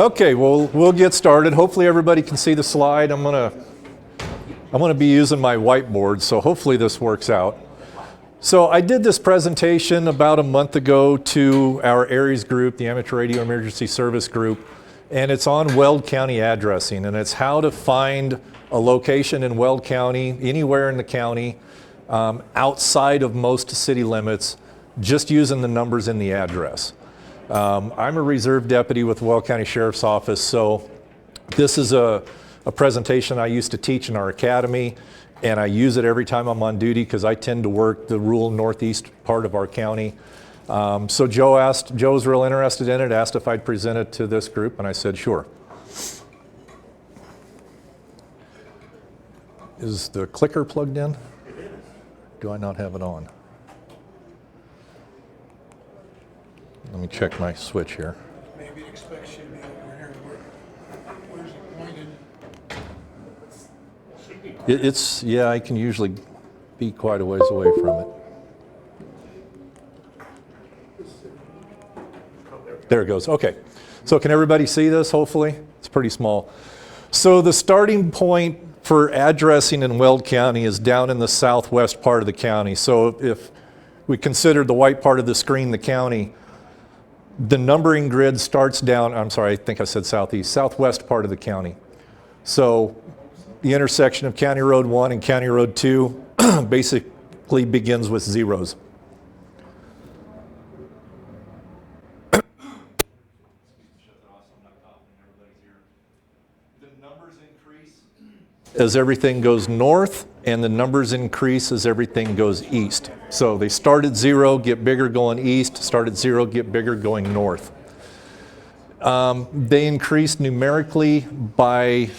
Okay, well, we'll get started. Hopefully everybody can see the slide. I'm gonna be using my whiteboard, so hopefully this works out. So I did this presentation about a month ago to our ARES group, the Amateur Radio Emergency Service group, and it's on Weld County addressing, and it's how to find a location in Weld County, anywhere in the county, outside of most city limits, just using the numbers in the address. I'm a reserve deputy with the Weld County Sheriff's Office, so this is a presentation I used to teach in our academy, and I use it every time I'm on duty because I tend to work the rural northeast part of our county. So Joe was real interested in it, asked if I'd present it to this group, and I said sure. Is the clicker plugged in? Do I not have it on? Let me check my switch here. Maybe it expects you to be over here. Where's it pointed? Yeah, I can usually be quite a ways away from it. There it goes, okay. So can everybody see this, hopefully? It's pretty small. So the starting point for addressing in Weld County is down in the southwest part of the county. So if we consider the white part of the screen the county, the numbering grid starts down, I'm sorry, I think I said southeast, southwest part of the county. So the intersection of County Road 1 and County Road 2 basically begins with zeros. The numbers increase as everything goes north, and the numbers increase as everything goes east. So they start at 0, get bigger going east, start at 0, get bigger going north. They increase numerically by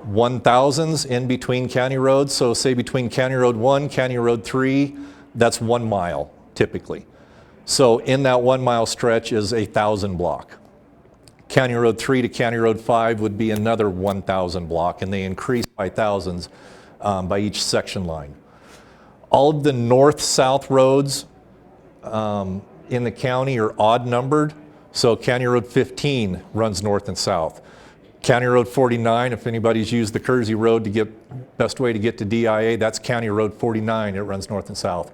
1,000s in between county roads. So say between County Road 1, County Road 3, that's 1 mile typically. So in that 1 mile stretch is a 1,000 block. County Road 3 to County Road 5 would be another 1,000 block, and they increase by thousands by each section line. All of the north-south roads in the county are odd numbered. So County Road 15 runs north and south. County Road 49, if anybody's used the Kersey Road to get, best way to get to DIA, that's County Road 49, it runs north and south.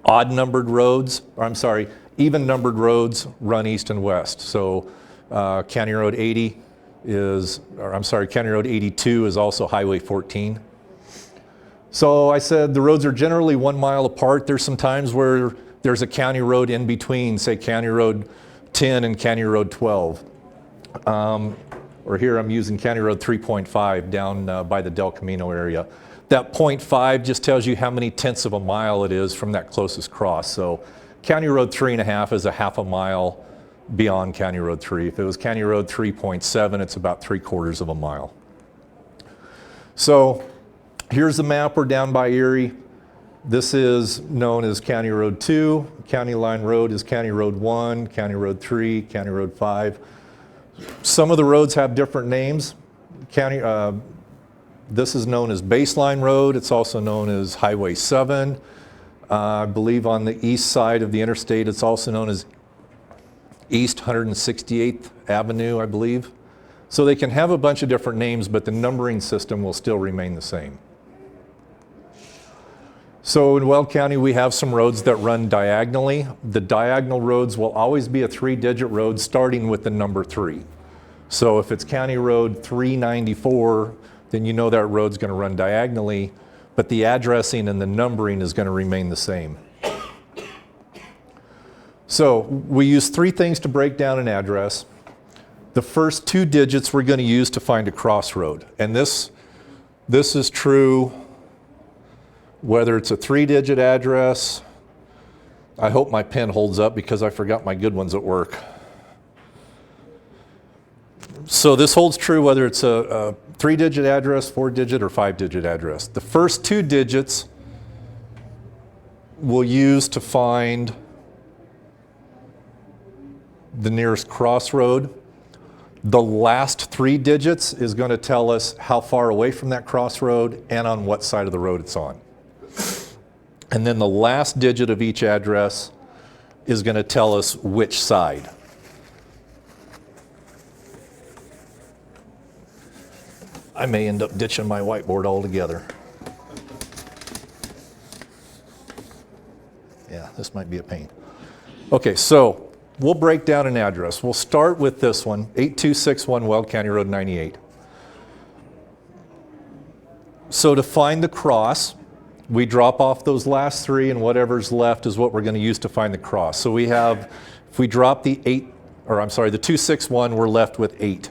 Odd numbered roads, or I'm sorry, even numbered roads run east and west. So County Road 80 is, or I'm sorry, County Road 82 is also Highway 14. So I said the roads are generally 1 mile apart. There's some times where there's a county road in between, say County Road 10 and County Road 12. Or here I'm using County Road 3.5 down by the Del Camino area. That 0.5 just tells you how many tenths of a mile it is from that closest cross. So County Road 3.5 is a half a mile beyond County Road 3. If it was County Road 3.7, it's about 3/4 of a mile. So here's the map. We're down by Erie. This is known as County Road 2. County Line Road is County Road 1, County Road 3, County Road 5. Some of the roads have different names. This is known as Baseline Road. It's also known as Highway 7. I believe on the east side of the interstate, it's also known as East 168th Avenue, I believe. So they can have a bunch of different names, but the numbering system will still remain the same. So in Weld County, we have some roads that run diagonally. The diagonal roads will always be a 3-digit road starting with the number 3. So if it's County Road 394, then you know that road's going to run diagonally, but the addressing and the numbering is going to remain the same. So we use 3 things to break down an address. The first 2 digits we're going to use to find a crossroad. And this is true whether it's a 3-digit address. I hope my pen holds up because I forgot my good ones at work. So this holds true whether it's a 3-digit address, 4-digit, or 5-digit address. The first 2 digits we'll use to find the nearest crossroad. The last 3 digits is going to tell us how far away from that crossroad and on what side of the road it's on. And then the last digit of each address is going to tell us which side. I may end up ditching my whiteboard altogether. Yeah, this might be a pain. Okay, so we'll break down an address. We'll start with this one, 8261 Weld County Road 98. So to find the cross, we drop off those last three, and whatever's left is what we're going to use to find the cross. So we have, if we drop the 261, we're left with 8.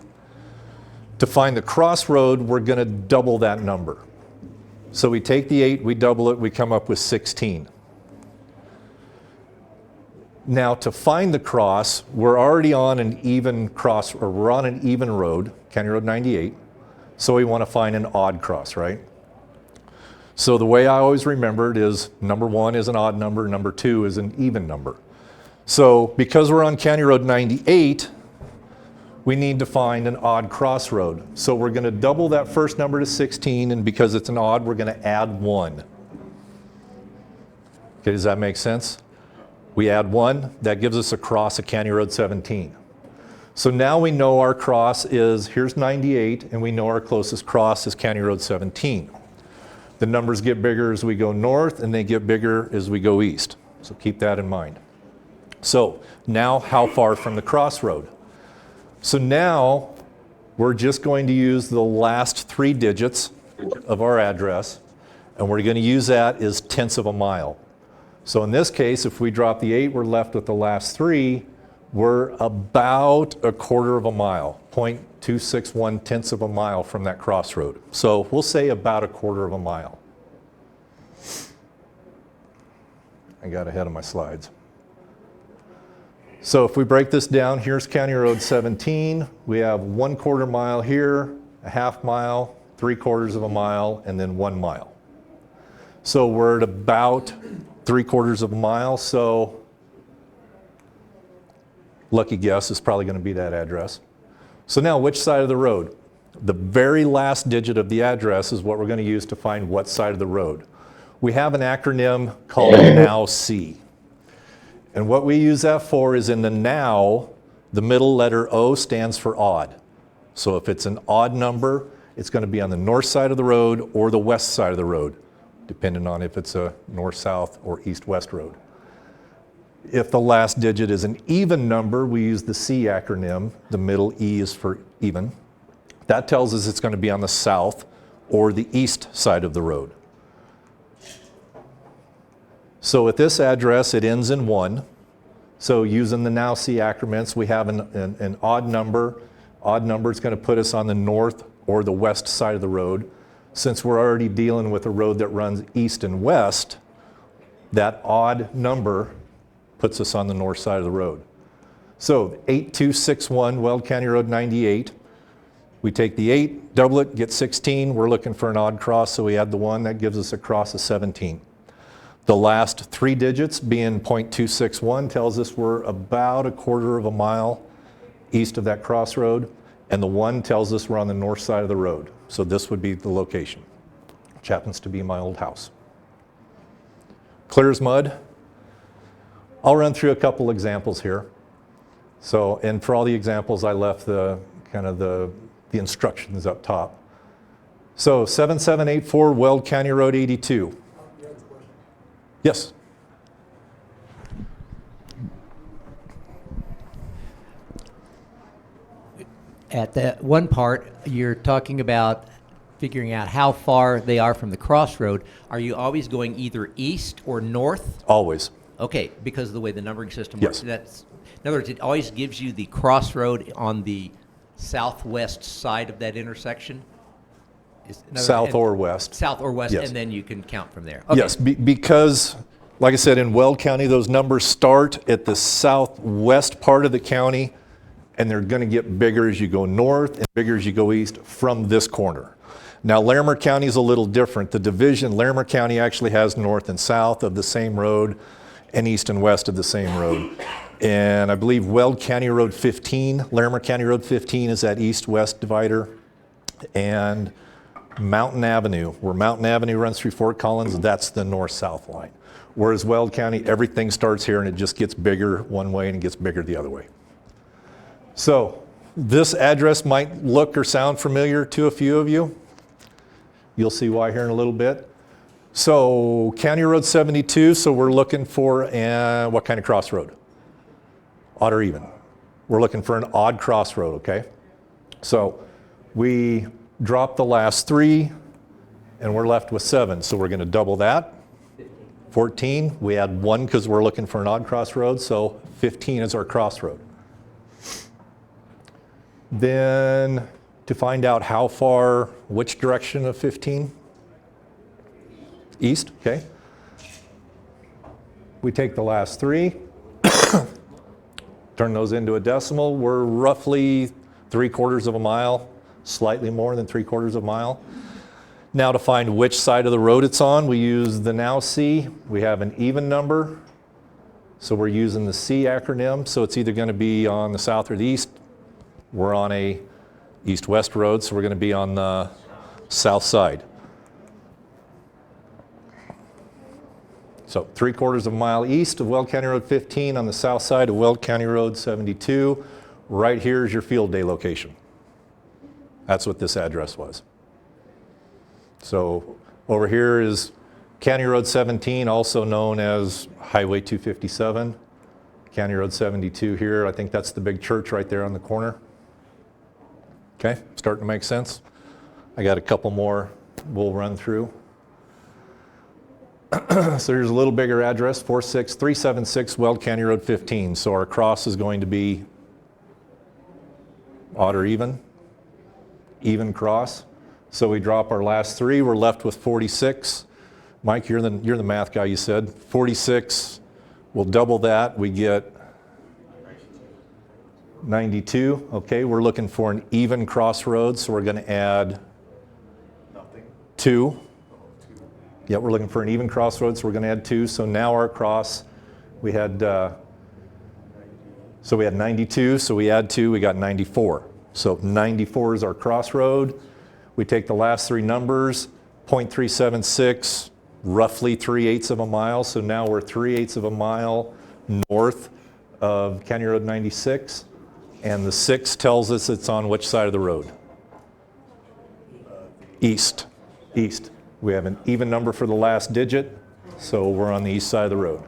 To find the crossroad, we're going to double that number. So we take the 8, we double it, we come up with 16. Now to find the cross, we're already on an even cross, or we're on an even road, County Road 98. So we want to find an odd cross, right? So the way I always remembered is number 1 is an odd number, number 2 is an even number. So because we're on County Road 98, we need to find an odd crossroad. So we're going to double that first number to 16, and because it's an odd, we're going to add 1. Okay, does that make sense? We add 1, that gives us a cross at County Road 17. So now we know our cross is, here's 98, and we know our closest cross is County Road 17. The numbers get bigger as we go north, and they get bigger as we go east. So keep that in mind. So now how far from the crossroad? So now we're just going to use the last 3 digits of our address, and we're going to use that as tenths of a mile. So in this case, if we drop the 8, we're left with the last 3. We're about a quarter of a mile, 0.261 tenths of a mile from that crossroad. So we'll say about a quarter of a mile. I got ahead of my slides. So if we break this down, here's County Road 17. We have 1/4 mile here, a half mile, 3/4 of a mile, and then 1 mile. So we're at about 3/4 of a mile, so lucky guess is probably going to be that address. So now which side of the road? The very last digit of the address is what we're going to use to find what side of the road. We have an acronym called NOW-C. And what we use that for is in the now, the middle letter O stands for odd. So if it's an odd number, it's going to be on the north side of the road or the west side of the road, depending on if it's a north-south or east-west road. If the last digit is an even number, we use the C acronym. The middle E is for even. That tells us it's going to be on the south or the east side of the road. So at this address, it ends in 1. So using the now C acronyms, we have an odd number. Odd number is going to put us on the north or the west side of the road. Since we're already dealing with a road that runs east and west, that odd number puts us on the north side of the road. So 8261 Weld County Road 98. We take the 8, double it, get 16. We're looking for an odd cross, so we add the 1. That gives us a cross of 17. The last 3 digits, being 0.261, tells us we're about a quarter of a mile east of that crossroad, and the 1 tells us we're on the north side of the road. So this would be the location, which happens to be my old house. Clear as mud? I'll run through a couple examples here. So, and for all the examples, I left the instructions up top. So 7784 Weld County Road 82. Yes. At that one part, you're talking about figuring out how far they are from the crossroad. Are you always going either east or north? Always. Okay, because of the way the numbering system Yes. works. In other words, it always gives you the crossroad on the southwest side of that intersection? South or west. South or west, Yes. and then you can count from there. Okay. Yes, because, like I said, in Weld County, those numbers start at the southwest part of the county, and they're going to get bigger as you go north and bigger as you go east from this corner. Now, Larimer County is a little different. The division, Larimer County actually has north and south of the same road and east and west of the same road. And I believe Weld County Road 15, Larimer County Road 15 is that east-west divider. And Mountain Avenue, where Mountain Avenue runs through Fort Collins, that's the north-south line. Whereas Weld County, everything starts here and it just gets bigger one way and it gets bigger the other way. So This address might look or sound familiar to a few of you. You'll see why here in a little bit. So County Road 72, so we're looking for what kind of crossroad? Odd or even? We're looking for an odd crossroad, okay? So we drop the last 3 and we're left with 7. So we're going to double that. 14, we add 1 because we're looking for an odd crossroad, so 15 is our crossroad. Then to find out how far, which direction of 15? East, okay. We take the last 3, turn those into a decimal. We're roughly 3/4 of a mile, slightly more than 3/4 of a mile. Now to find which side of the road it's on, we use the now C. We have an even number, so we're using the C acronym. So it's either going to be on the south or the east. We're on a east-west road, so we're going to be on the south side. So 3/4 of a mile east of Weld County Road 15 on the south side of Weld County Road 72. Right here is your field day location. That's what this address was. So over here is County Road 17, also known as Highway 257. County Road 72 here, I think that's the big church right there on the corner. Okay, starting to make sense? I got a couple more we'll run through. So here's a little bigger address, 46376 Weld County Road 15. So our cross is going to be odd or even? Even cross. So we drop our last 3, we're left with 46. Mike, you're the math guy, you said. 46, we'll double that, we get 92. Okay, we're looking for an even crossroads, so we're going to add 2. Yeah, we're looking for an even crossroads, so we're going to add 2. So now our cross, we had 92, so we add 2, we got 94. So 94 is our crossroad. We take the last 3 numbers, 0.376, roughly 3/8 of a mile. So now we're 3/8 of a mile north of County Road 96. And the 6 tells us it's on which side of the road? East. East. We have an even number for the last digit, so we're on the east side of the road.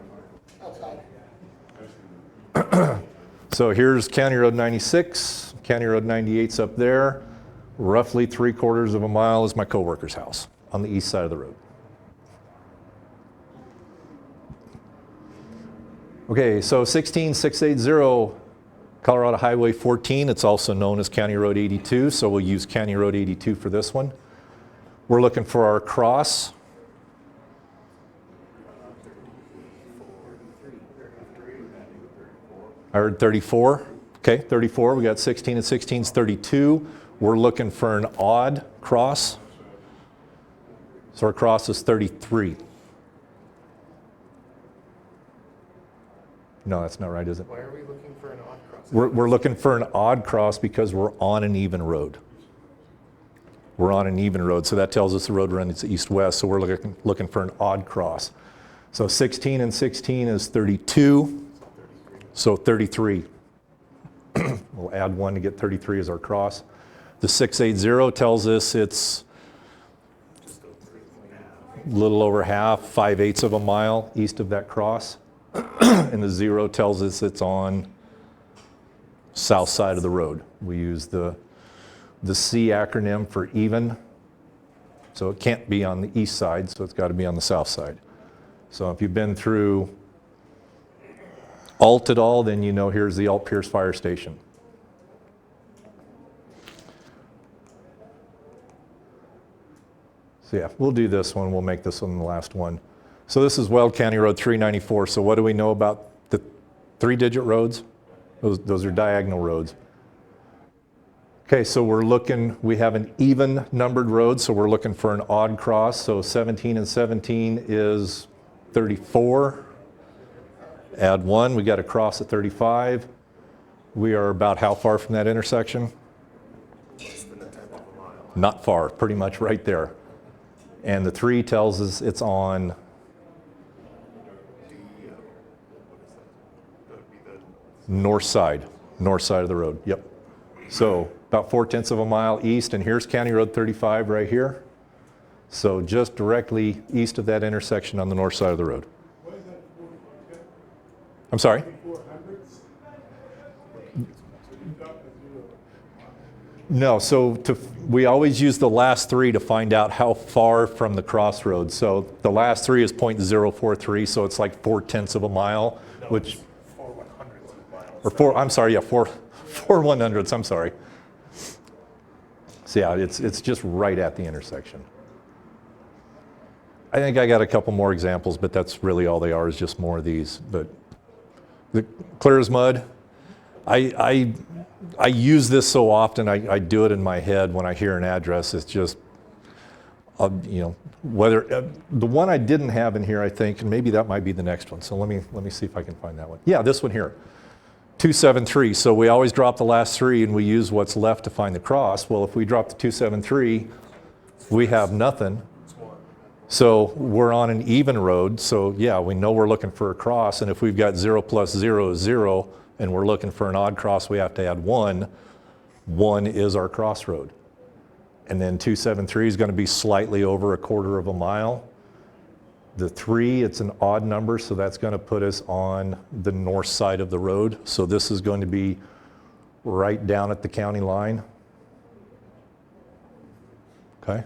So here's County Road 96. County Road 98's up there. Roughly 3/4 of a mile is my coworker's house on the east side of the road. Okay, so 16680 Colorado Highway 14, it's also known as County Road 82, so we'll use County Road 82 for this one. We're looking for our cross. I heard 34. Okay, 34. We got 16 and 16 is 32. We're looking for an odd cross. So our cross is 33. No, that's not right, is it? Why are we looking for an odd cross? We're looking for an odd cross because we're on an even road. We're on an even road, so that tells us the road runs east-west, so we're looking for an odd cross. So 16 and 16 is 32, so 33. We'll add 1 to get 33 as our cross. The 680 tells us it's a little over half, 5/8 of a mile east of that cross. And the 0 tells us it's on south side of the road. We use the C acronym for even. So it can't be on the east side, so it's got to be on the south side. So if you've been through Alt at all, then you know here's the Alt Pierce Fire Station. So yeah, we'll do this one. We'll make this one the last one. So this is Weld County Road 394. So what do we know about the 3-digit roads? Those are diagonal roads. Okay, so we have an even numbered road, so we're looking for an odd cross. So 17 and 17 is 34. Add 1, we got a cross at 35. We are about how far from that intersection? Not far, pretty much right there. And the 3 tells us it's on north side of the road, yep. So about 4/10 of a mile east, and here's County Road 35 right here. So just directly east of that intersection on the north side of the road. What is that, 400? I'm sorry? 400s? No, so we always use the last three to find out how far from the crossroads. So the last three is .043, so it's like 4/10 of a mile, which, 4 100s of miles. or four, I'm sorry, yeah, four 100ths, I'm sorry. So yeah, it's just right at the intersection. I think I got a couple more examples, but that's really all they are, is just more of these. But clear as mud. I use this so often, I do it in my head when I hear an address. It's just, you know, whether, the one I didn't have in here, I think, and maybe that might be the next one. So let me see if I can find that one. Yeah, this one here, 273. So we always drop the last three and we use what's left to find the cross. Well, if we drop the 273, we have nothing. So we're on an even road. So yeah, we know we're looking for a cross. And if we've got 0 plus 0 is 0, and we're looking for an odd cross, we have to add 1. 1 is our crossroad. And then 273 is going to be slightly over 1/4 of a mile. The 3, it's an odd number, so that's going to put us on the north side of the road. So this is going to be right down at the county line. Okay?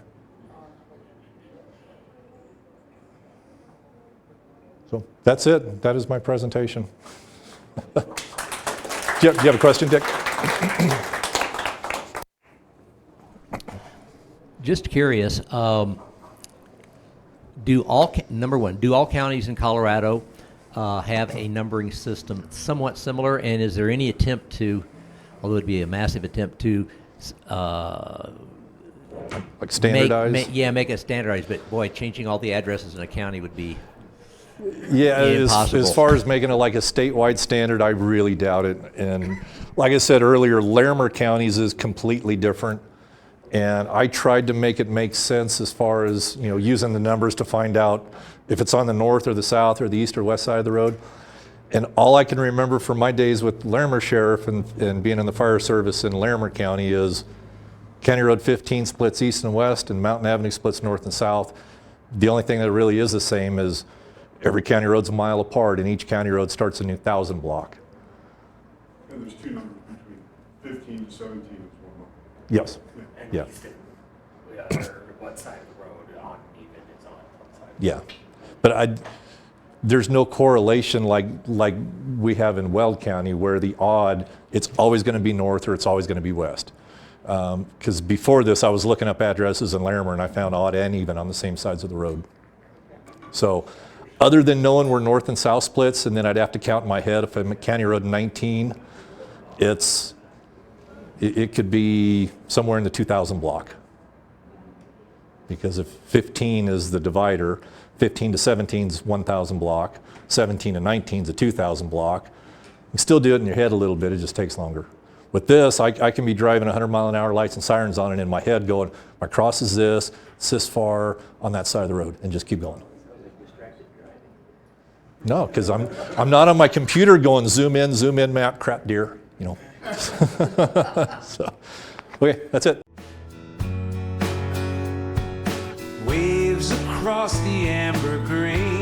So that's it. That is my presentation. Do you have a question, Dick? Just curious, number one, do all counties in Colorado have a numbering system somewhat similar? And is there any attempt to, although it'd be a massive attempt to, Like standardized? make it standardized, but boy, changing all the addresses in a county would be Yeah, impossible. as far as making it like a statewide standard, I really doubt it. And like I said earlier, Larimer counties is completely different. And I tried to make it make sense as far as, you know, using the numbers to find out if it's on the north or the south or the east or west side of the road. And all I can remember from my days with Larimer Sheriff and being in the fire service in Larimer County is County Road 15 splits east and west, and Mountain Avenue splits north and south. The only thing that really is the same is every county road's a mile apart, and each county road starts a new 1,000 block. And there's 2 numbers between 15 to 17 is 1 mile. Yes. And Yeah. east and or what side of the road on even is on one side. Yeah. But there's no correlation like we have in Weld County where the odd, it's always going to be north or it's always going to be west. Because before this, I was looking up addresses in Larimer and I found odd and even on the same sides of the road. So other than knowing where north and south splits, and then I'd have to count in my head if I'm at County Road 19, it could be somewhere in the 2,000 block. Because if 15 is the divider, 15 to 17 is 1,000 block, 17 to 19 is a 2,000 block. You can still do it in your head a little bit, it just takes longer. With this, I can be driving 100-mile-an-hour lights and sirens on, and in my head going, my cross is this, it's this far on that side of the road, and just keep going. No, because I'm not on my computer going zoom in, map, crap, deer, you know. So, okay, that's it. Waves across the amber green.